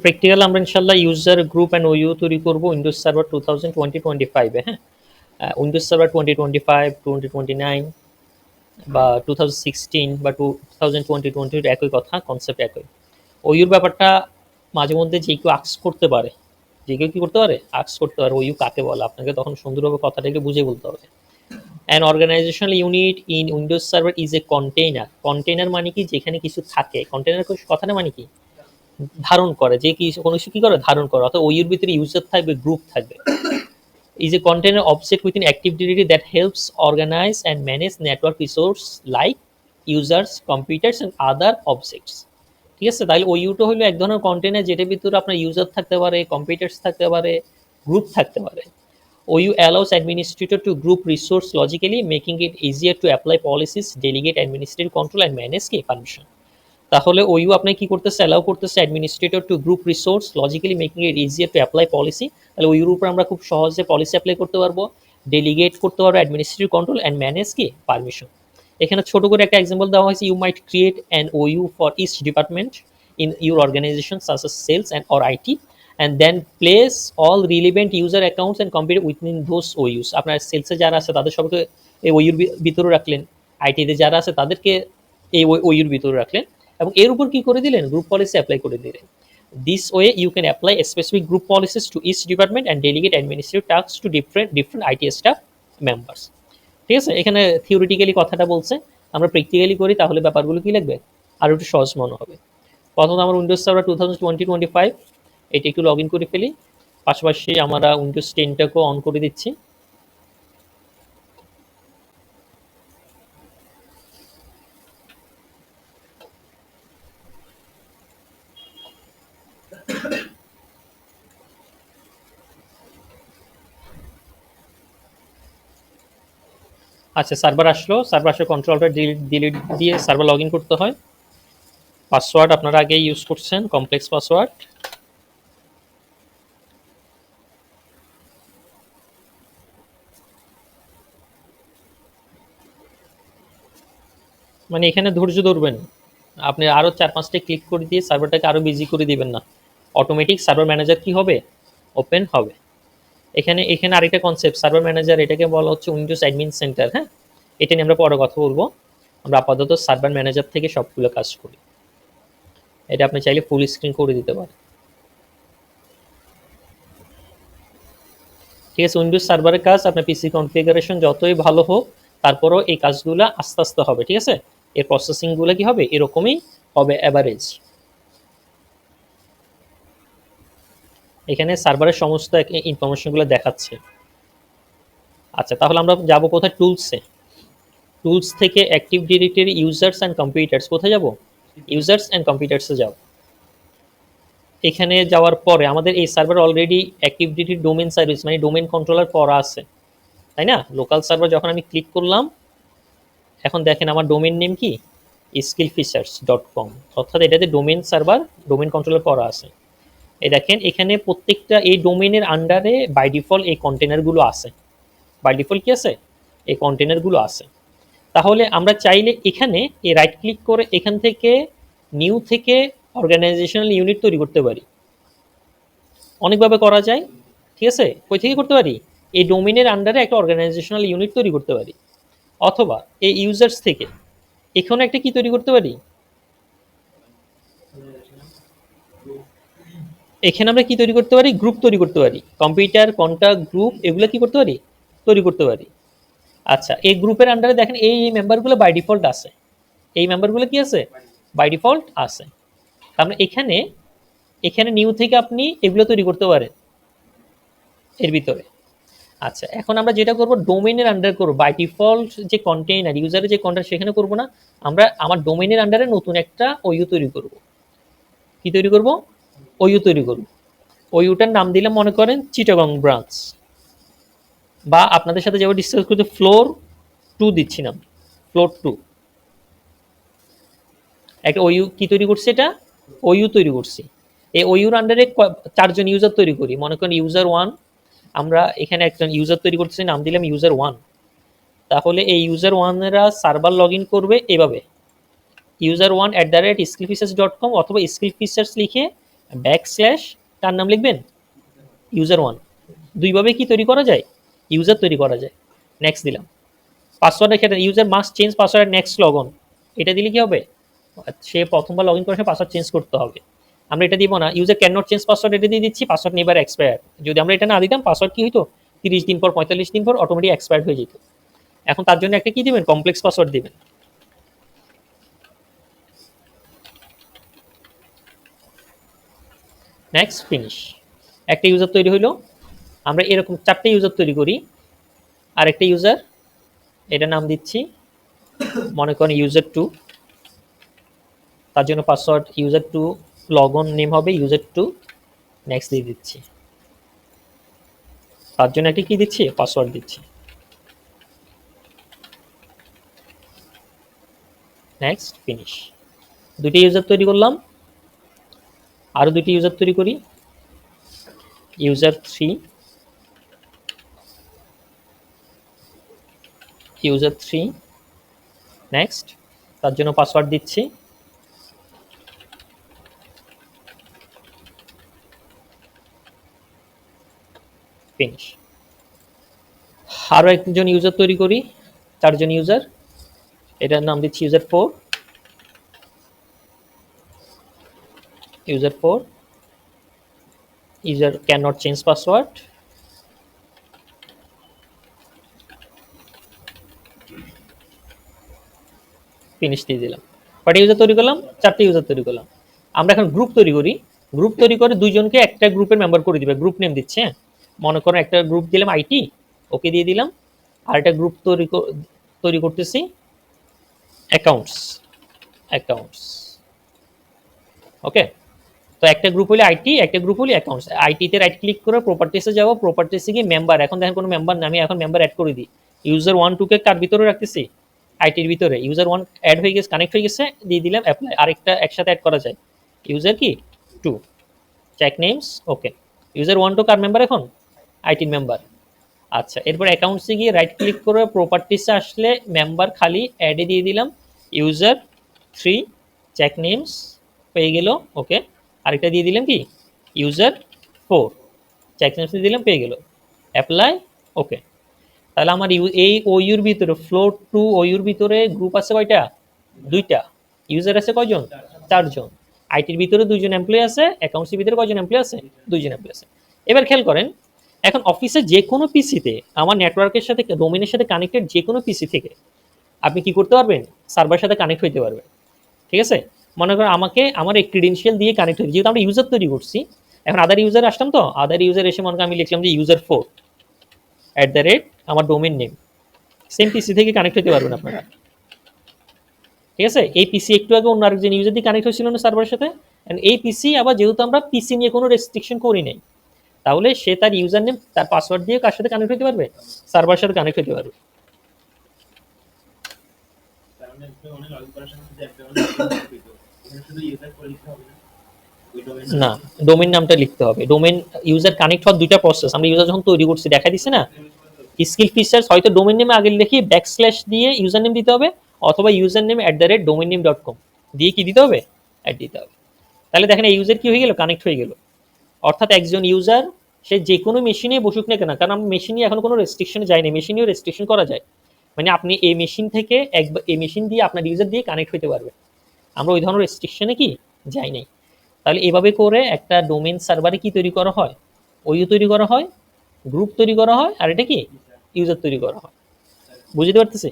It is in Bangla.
প্র্যাকটিক্যাল আমরা ইনশাল্লাহ ইউজার গ্রুপ অ্যান্ড ওইউ তৈরি করবো উইন্ডোজ সার্ভার 2020-2025 হ্যাঁ। উইন্ডোজ সার্ভার 2025 2029 বা 2016 বা 2020 একই কথা, কনসেপ্ট একই। ওইউর ব্যাপারটা মাঝে মধ্যে যে কেউ আক্স করতে পারে, যে কেউ কি করতে পারে, আক্স করতে পারে ওইউ কাকে বলে, আপনাকে তখন সুন্দরভাবে কথাটাকে বুঝে বলতে হবে। An organisational unit in Windows server is a container. Container মানে কি, যেখানে কিছু থাকে। কন্টেইনার কথাটা মানে কি, ধারণ করে, যে কি কোনো কিছু কি করে ধারণ করে, অর্থাৎ ওইয়ের ভিতরে ইউজার থাকবে, গ্রুপ থাকবে। is a container object with an active directory that helps organize and manage network resource like users, computers and other objects. ঠিক আছে, তাহলে ওই ইউটা হলো এক ধরনের কন্টেনার যেটার ভিতরে আপনার ইউজার থাকতে পারে, কম্পিউটার্স থাকতে পারে, গ্রুপ থাকতে পারে। OU allows administrator to group resource logically, making it easier to apply policies, delegate administrative control and manage key permission. তাহলে ওইউ আপনি কি করতেছে, অ্যালাউ করতেছে administrator to group resource logically, making it easier to apply policy. তাহলে ওইউর উপর আমরা খুব সহজে পলিসি অ্যাপ্লাই করতে পারবো, ডেলিগেট করতে পারবো অ্যাডমিনিস্ট্রেটিভ কন্ট্রোল অ্যান্ড ম্যানেজ কি পারমিশন। এখানে ছোট করে একটা এক্সাম্পল দেওয়া হয়েছে, you might create an OU for each department in your organisation such as sales and or IT and then place all relevant user accounts and computer within those OUs. আপনার সেলসে যারা আছে তাদের সবকে এই ওইউর ভিতরে রাখলেন, আইটিতে যারা আছে তাদেরকে এই ওইউর ভিতরে রাখলেন, এবং এর উপর কি করে দিলেন, গ্রুপ পলিসি অ্যাপ্লাই করে দিলেন। This way you can apply specific group policies to each department and delegate administrative task to different IT staff members. ঠিক আছে, এখানে থিওরিটিক্যালি কথাটা বলছে, আমরা প্র্যাকটিক্যালি করি তাহলে ব্যাপারগুলো কি লাগবে, আরও একটু সহজ মনে হবে। প্রথমত আমার উইন্ডোজ সার্ভার 2020-2025 এটা একটু লগ ইন করে ফেলি, পাশাপাশি আমরা উইন্ডোজ 10টাকেও অন করে দিচ্ছি। আচ্ছা, সার্ভার আসলো, সার্ভার আসলে কন্ট্রোলটা ডিলিট দিয়ে সার্ভার লগ ইন করতে হয়। পাসওয়ার্ড আপনারা আগে ইউজ করছেন, কমপ্লেক্স পাসওয়ার্ড। মানে এখানে ধৈর্য ধরবেন, আপনি আরও 4-5টা ক্লিক করে দিয়ে সার্ভারটাকে আরও বিজি করে দিবেন না, অটোমেটিক সার্ভার ম্যানেজার কি হবে, ওপেন হবে। এখানে এখানে আরেকটা কনসেপ্ট সার্ভার ম্যানেজার, এটাকে বলা হচ্ছে উইন্ডোজ অ্যাডমিন সেন্টার। হ্যাঁ, এটা নিয়ে আমরা পরে কথা বলবো। আমরা আপাতত সার্ভার ম্যানেজার থেকে সবগুলো কাজ করি। এটা আপনি চাইলে ফুল স্ক্রিন করে দিতে পারেন। ঠিক আছে, উইন্ডোজ সার্ভারের কাজ আপনার পিসি কনফিগারেশন যতই ভালো হোক তারপরও এই কাজগুলো আস্তে আস্তে হবে। ঠিক আছে, এর প্রসেসিংগুলো কি হবে, এরকমই হবে অ্যাভারেজ। এখানে সার্ভারের সমস্ত ইনফরমেশনগুলো দেখাচ্ছে। আচ্ছা, তাহলে আমরা যাব কোথায়, টুলসে। টুলস থেকে active directory users and computers, কোথায় যাব, ইউজার্স অ্যান্ড কম্পিউটার্সে যাব। এখানে যাওয়ার পরে আমাদের এই server already active directory domain service মানে ডোমেন কন্ট্রোলার করা আছে, তাই না। লোকাল সার্ভার যখন আমি ক্লিক করলাম, এখন দেখেন আমার ডোমেন নেম কি, skillfishers.com, অর্থাৎ এটাতে ডোমেন সার্ভার ডোমেন কন্ট্রোলার করা আছে। এই দেখেন এখানে প্রত্যেকটা এই ডোমেনের আন্ডারে বাই ডিফল্ট এই কন্টেনারগুলো আছে, বাই ডিফল্ট কি আছে, এই কন্টেনারগুলো আছে। তাহলে আমরা চাইলে এখানে এই রাইট ক্লিক করে এখান থেকে নিউ থেকে অর্গানাইজেশনাল ইউনিট তৈরি করতে পারি, অনেকভাবে করা যায়। ঠিক আছে, কই থেকে করতে পারি, এই ডোমেনের আন্ডারে একটা অর্গানাইজেশনাল ইউনিট তৈরি করতে পারি, অথবা এই ইউজার্স থেকে এখানে একটা কি তৈরি করতে পারি, এখানে আমরা কি তৈরি করতে পারি, গ্রুপ তৈরি করতে পারি, কম্পিউটার কন্টাক্ট গ্রুপ এগুলো কি করতে পারি, তৈরি করতে পারি। আচ্ছা, এই গ্রুপের আন্ডারে দেখেন এই মেম্বারগুলো বাই ডিফল্ট আছে, এই মেম্বারগুলো কি আছে, বাই ডিফল্ট আছে। তার মানে এখানে এখানে নিউ থেকে আপনি এগুলো তৈরি করতে পারেন এর ভিতরে। আচ্ছা, এখন আমরা যেটা করব ডোমেইনের আন্ডার করব, বাই ডিফল্ট যে কন্টেইনার ইউজারের যে কন্টেইনার সেখানে করব না, আমরা আমার ডোমেইনের আন্ডারে নতুন একটা ওইউ তৈরি করব। কি তৈরি করব, ওইউ তৈরি করব। ওইউটার নাম দিলাম মনে করেন চিটাগং ব্রাঞ্চ, বা আপনাদের সাথে যেভাবে ডিসকাস করতে ফ্লোর 2 দিচ্ছি নাম, ফ্লোর 2। একটা ওইউ কি তৈরি করছি, এটা ওইউ তৈরি করছি। এই ওইউর আন্ডারে 4জন ইউজার তৈরি করি, মনে করেন ইউজার 1, আমরা এখানে একজন ইউজার তৈরি করতেছি, নাম দিলাম ইউজার 1। তাহলে এই ইউজার 1এরা সার্ভার লগ ইন করবে এভাবে, user1@skillfishers.com অথবা skillfishers লিখে ব্যাকস্ল্যাশ কার নাম লিখবেন, ইউজার ওয়ান। দুইভাবে কি তৈরি করা যায়, ইউজার তৈরি করা যায়। নেক্সট দিলাম। পাসওয়ার্ডের ক্ষেত্রে user must change password next log on, এটা দিলে কি হবে, সে প্রথমবার লগ ইন করে সে পাসওয়ার্ড চেঞ্জ করতে হবে। আমরা এটা দিব না, user can not change password, এটা দিয়ে দিচ্ছি পাসওয়ার্ড নেভার এক্সপায়ার। যদি আমরা এটা না দিতাম পাসওয়ার্ড কি হইতো 30 দিন পর 45 দিন পর অটোমেটিক এক্সপায়ার হয়ে যেত। এখন তার জন্য একটা কি দিবেন, কমপ্লেক্স পাসওয়ার্ড দিবেন। Next finish. একটা ইউজার তৈরি হইলো। আমরা এরকম 4টে ইউজার তৈরি করি। আরেকটা ইউজার, এটা নাম দিচ্ছি মনে করেন ইউজার 2, তার জন্য password user 2, log on name হবে ইউজার 2, নেক্সট দিয়ে দিচ্ছি। তার জন্য একটা কি দিচ্ছি, পাসওয়ার্ড দিচ্ছি। Next finish. দুটি ইউজার তৈরি করলাম, আরো দুটি ইউজার তৈরি করি, ইউজার 3, ইউজার 3, নেক্সট তার জন্য পাসওয়ার্ড দিচ্ছি। ফিনিশ। আরো একজন ইউজার তৈরি করি, 4জন ইউজার, এটার নাম দিচ্ছি user 4, user 4, user can not change password, finish দিয়ে দিলাম। কয়টা ইউজার তৈরি করলাম, 4টে ইউজার তৈরি করলাম। আমরা এখন গ্রুপ তৈরি করি। গ্রুপ তৈরি করে দুইজনকে একটা গ্রুপের মেম্বার করে দিবে, গ্রুপ নেম দিচ্ছে। মনে করেন একটা গ্রুপ দিলাম আইটি, ওকে দিয়ে দিলাম। আর একটা গ্রুপ তৈরি করতেছি অ্যাকাউন্টস, অ্যাকাউন্টস, ওকে। তো একটা গ্রুপ হলে আইটি, একটা গ্রুপ হলে অ্যাকাউন্টস। আইটিতে রাইট ক্লিক করে প্রপার্টিসে যাবো, প্রপার্টিসে গিয়ে মেম্বার, এখন দেখেন কোনো মেম্বার না, আমি এখন মেম্বার অ্যাড করে দিই। ইউজার 1 2 কে কার ভিতরে রাখতেছি, আইটির ভিতরে। ইউজার 1 অ্যাড হয়ে গেছে, কানেক্ট হয়ে গেছে, দিয়ে দিলাম অ্যাপ্লাই। আরেকটা একসাথে অ্যাড করা যায়, ইউজার কি 2, চেক নেমস, ওকে। ইউজার 1 2 কার মেম্বার এখন, আইটির মেম্বার। আচ্ছা, এরপর অ্যাকাউন্টসে গিয়ে রাইট ক্লিক করে প্রপার্টিসে আসলে মেম্বার খালি অ্যাডে দিয়ে দিলাম ইউজার 3, চেক নেমস, পেয়ে গেল, ওকে। আরেকটা দিয়ে দিলাম কি ইউজার 4, চেক নেমস দিয়ে দিলাম, পেয়ে গেল, অ্যাপ্লাই, ওকে। তাহলে আমার এই ওইউর ভিতরে ফ্লোর টু ওইউর ভিতরে গ্রুপ আছে কয়টা, 2টা। ইউজার আছে কয়জন, 4জন। আইটির ভিতরে 2জন এমপ্লয়ি আছে, অ্যাকাউন্টসের ভিতরে কয়জন এমপ্লয়ি আছে, 2জন এমপ্লয়ি আছে। এবার খেয়াল করেন, এখন অফিসে যে কোনো পিসিতে আমার নেটওয়ার্কের সাথে ডোমেনের সাথে কানেক্টেড যে কোনো পিসি থেকে আপনি কি করতে পারবেন, সার্ভারের সাথে কানেক্ট হইতে পারবেন। ঠিক আছে, মনে করেন আমাকে আমার এই ক্রিডেন্সিয়াল দিয়ে কানেক্ট হয়েছে, যেহেতু আমরা ইউজার তৈরি করছি। এখন আদার ইউজার আসলাম, তো আদার ইউজার এসে মনে করেন আমি লিখলাম যে ইউজার 4 আমার ডোমেন নেম, সেম পিসি থেকে কানেক্ট হতে পারবেন আপনারা। ঠিক আছে, এই পিসি একটু আগে অন্য আরেকজন ইউজার দিয়ে কানেক্ট হয়েছিল না সার্ভারের সাথে, এই পিসি আবার যেহেতু আমরা পিসি নিয়ে কোনো রেস্ট্রিকশন করি নাই, তাহলে সে তার ইউজার নেম তার পাসওয়ার্ড দিয়ে কার সাথে কানেক্ট হতে পারবে, সার্ভারের সাথে কানেক্ট হতে পারবে। না, ডোমেন নামটা লিখতে হবে। ডোমেন ইউজার কানেক্ট হওয়ার 2টা প্রসেস, আমরা ইউজার যখন তৈরি করছি দেখা দিছে না, স্কিল ফিচার্স হয়তো ডোমেন নেমে আগে লিখে ব্যাকস্ল্যাশ দিয়ে ইউজার নেম দিতে হবে, অথবা ইউজার নেম @domainName.com দিয়ে কি দিতে হবে, অ্যাড দিতে হবে। তাহলে দেখেন এই ইউজার কি হয়ে গেল, কানেক্ট হয়ে গেল। অর্থাৎ একজন ইউজার সে যে কোনো মেশিনে বসুক না কেন, কারণ আমরা মেশিনে এখন কোনো রেস্ট্রিকশনে যাই না, মেশিনেও রেস্ট্রিকশন করা যায়। মানে আপনি এই মেশিন থেকে এই মেশিন দিয়ে আপনার ইউজার দিয়ে কানেক্ট হতে পারবে, আমরা ওই ধরনের রেস্ট্রিকশনে কি যাই নাই। তাহলে এভাবে করে একটা ডোমেন সার্ভারে কি তৈরি করা হয়, ওইও তৈরি করা হয়, গ্রুপ তৈরি করা হয়, আর এটা কি ইউজার তৈরি করা হয়। বুঝতে পারতেছি?